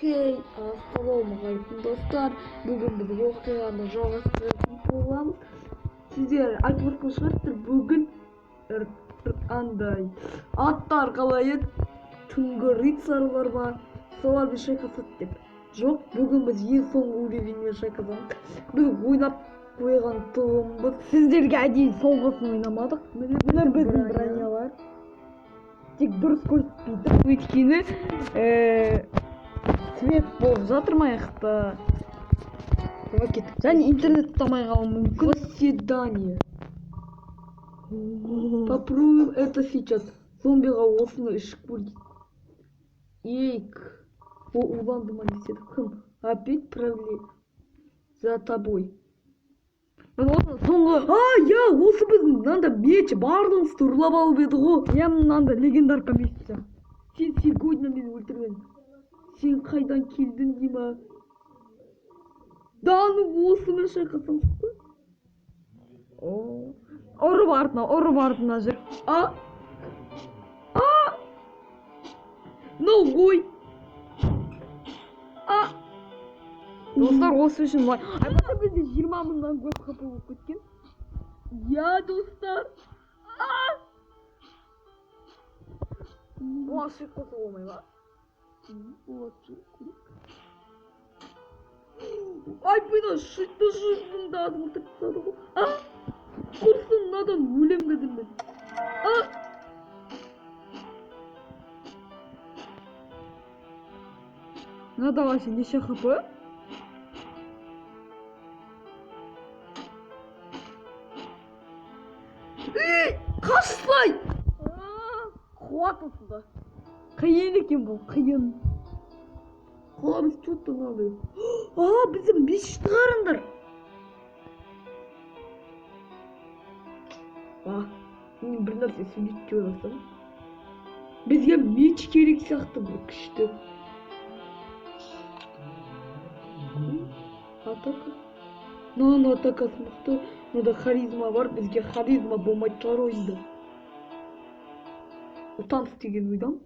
Окей, ассалаумағалейкум достар. Бүгін біз оқиғаны жалғастыратын боламыз. Сіздер айтып отқан шығарсыздар, бүгін андай аттар қалай еді, түнгі рыцарьлар ма, солармен шайқасады деп. Жоқ, бүгін біз ең соңғы уровеньмен шайқасамыз. Біз ойнап қойған тұғымбыз. Сіздерге әдейі соңғысын ойнамадық. Міне біздің бронялар. Тек дұрыс көрсетпейді. Өйткені свет болып жатыр ма яқта. Және интернет ұстамай қалуы мүмкін. Восседание. Попробуем это сейчас. Зомбиға осыны ішіп көрді. Эйк. О, уланды ма деседі. Кім? Опять правле за тобой. Соңғы. Я осы біздің мынанда меч барлығымызды ұрлап алып еді ғой. Я мынанда легендарка мечті. Сен сегодня мені өлтірген. Сен қайдан келдің дейма? Даны осымен шайқасамыз ба? Ұрып артына жүр. Ногой. Достар, осы үшін лайк. Айбата бізде 20 мыңнан көп хп болып кеткен. Я, достар. Бұлашық қосы болмай ба? Айбына шытты жұртында адым тұртсады ғой. Құрсын надан өлем кәдім мен. Нада ваши неше хп? Қашсылай! Қуат осында. Қиын екен бұл, қиын. Қоламыз чөттің алды. Біздің мешітті қарыңдар. Мен бір нәрсе сөйлейді деп ойласам. Бізге меч керек сияқты бұл күшті. Атака. Мынаның атакасы мықты. Мұнда харизма бар, бізге харизма болмайды шығар ойында. Ұтамыз деген ойдам.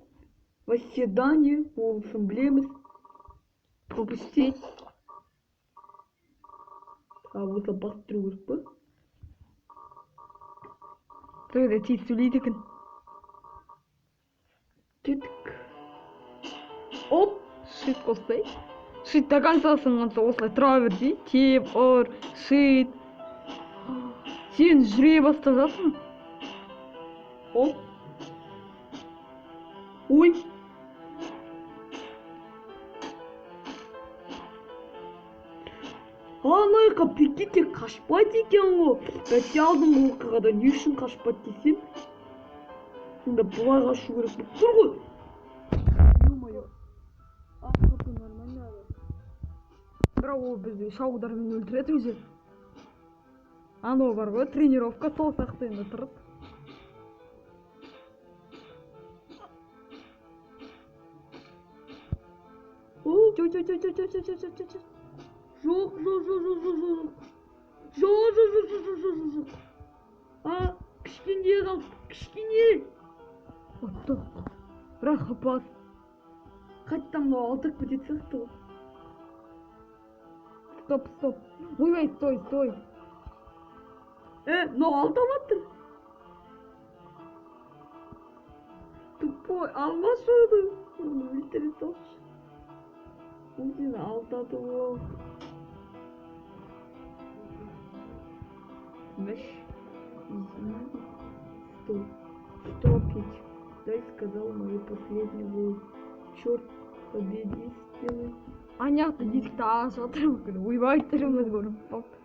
Восседание, олысын білеміз. Пропустить. Осы бастыру керек па? Тойда тез сөйлейді екен. Кеттік. Оп! Шит қостай. Шит до конца сынғанса осылай тұра бердей. Теп, ұр, шит. Сен жүре бастап жатсың. Оп. Ой. Анайқа прикиньте, қашпайды екен ғой. Бәсе алдың оқиғада не үшін қашпайды десем? Сонда бұлай қашу керек болып тұр ғой. Ё-моё. Ақыры нормально. Бірақ ол бізді шаудармен өлтіреді өзі. Анау бар ғой, тренировка сол сияқты енді тұрып. Жоқ. Кішкене қалды, кішкене. Отто. Бірақ хапас. Қайттан мынау алдырып кетеді сияқты ғой. Стоп. Ойбай, стой. Мынау алдап жатыр. Тупой, алмашы оны. Оны өлтіре салшы. Ол сені алдады ғой. Мәш. Стопить. Дай сказал мою последнюю волю. Черт победи сделай. Аняқты дискті ағаш отырым күні. Ойбай, түріміз көріп болды.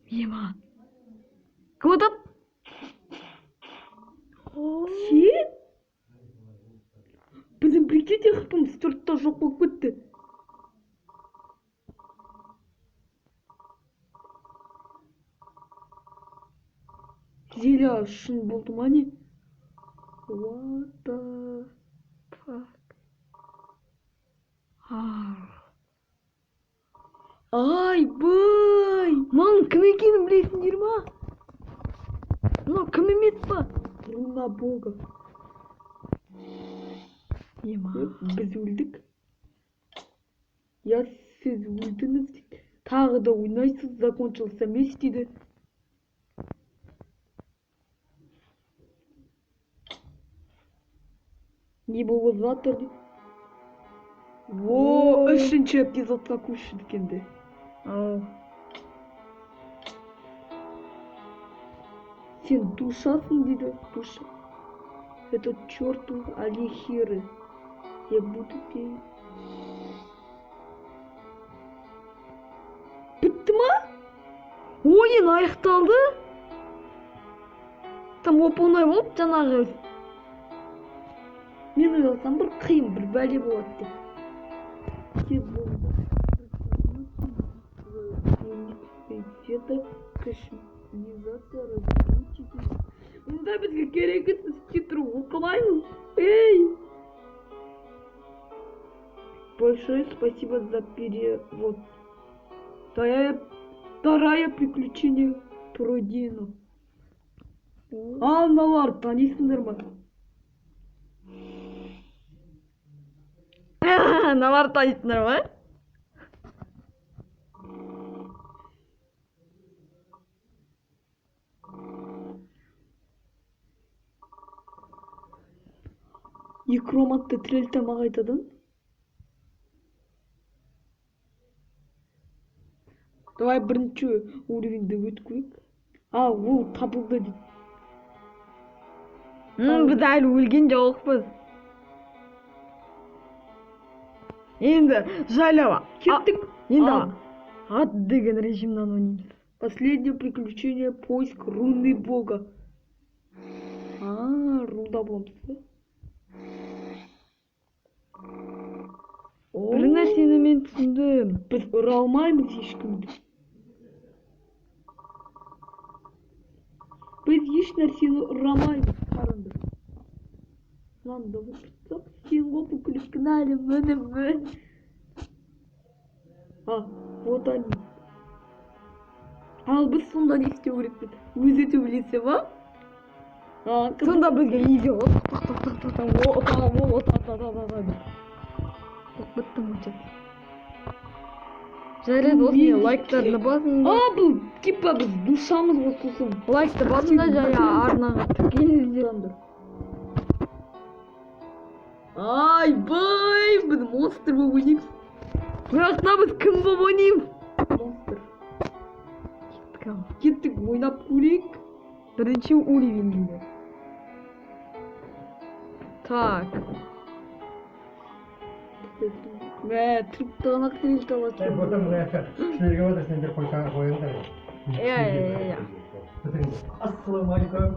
Ема. Кім отап? Сен? Біздің прикиньте хпымыз 4-та жоқ болып кетті. Зеля шын болды ма не? What the fuck? Айбай! Мынаның кім екенін білесіңдер ма? Мынау кім емес па? Руна бога. Ема. Біз өлдік. Я сіз өлдіңіз. Тағы да ойнайсыз, закончился меч дейді. Не болып жатыр дейді. О, үшінші эпизодқа көшілдік енді. Ау. Сен душасың дейді. Душа. Это чертов алихиры. Я буду петь. Бітті ма? Ойын аяқталды. Там оп-оңай болып жаңағы. Мен ойласам бір қиын бір бәле болады деп. Это кашмизация различителей. Мұнда бізге керек етсіз титрі оқымаймыз. Эй! Большое спасибо за перевод. Второе приключение пройдено. Аналар, танисыңдар ма? Налар танитындар ма? Екі романтты тірелтем ағайтадың? Давай бірінші уровеньді өткілік. Ол табылды дейді. Біз әлі өлген жоқпыз. Енді жайлауа. Кеттік. Енді ат деген режимнан ойнаймыз. Последнее приключение поиск руны бога. Рунда боламыз. Бір нәрсені мен түсіндім. Біз ұра алмаймыз ешкімді. Біз еш нәрсені ұрамаймыз. Қарыңдар. Мынаны да оқытсақ, сен опы күліп кінәлі мінімін. Вот они. Ал біз сонда не істеу керекпіз? Өзі төбелесе ма? Сонда бізге изи ғой. Бітті мұнша. Жарайды осыны лайктарды басыңдар. Бұл типа біз душамыз қосылсын. Лайкты басыңдар және арнаға тіркеліңіздер. Айбай, біз монстр болып ойнаймыз. Бірақта біз кім болып ойнаймыз? Монстр. Кеттік, ойнап көрейік. Бірінші уровень дейді. Так. Триптанақ тірелті алады. Потом шілерге отыр, сендер қойыңдар. Иә. Ассаламалейкум.